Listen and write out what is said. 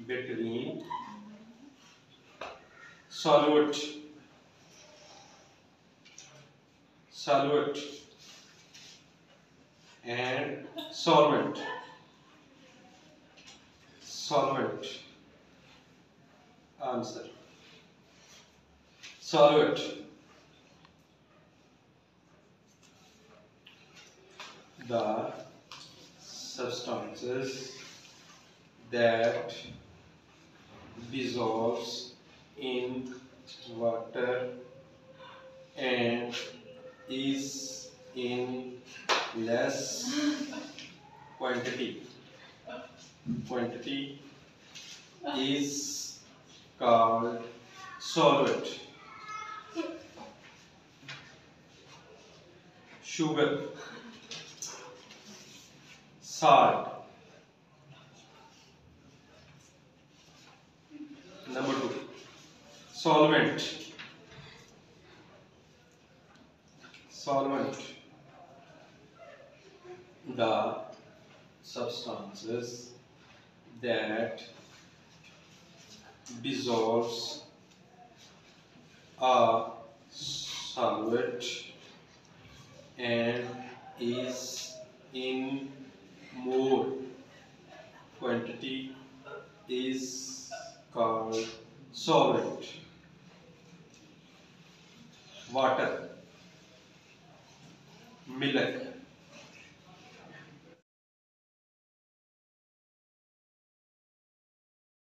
between solute and solvent. Answer. Solute. The substances that dissolves in water and is in less quantity is called solvent. Sugar, salt. Number 2, solvent. The substances that dissolves a solute and is in more quantity is called solvent. Water, milk,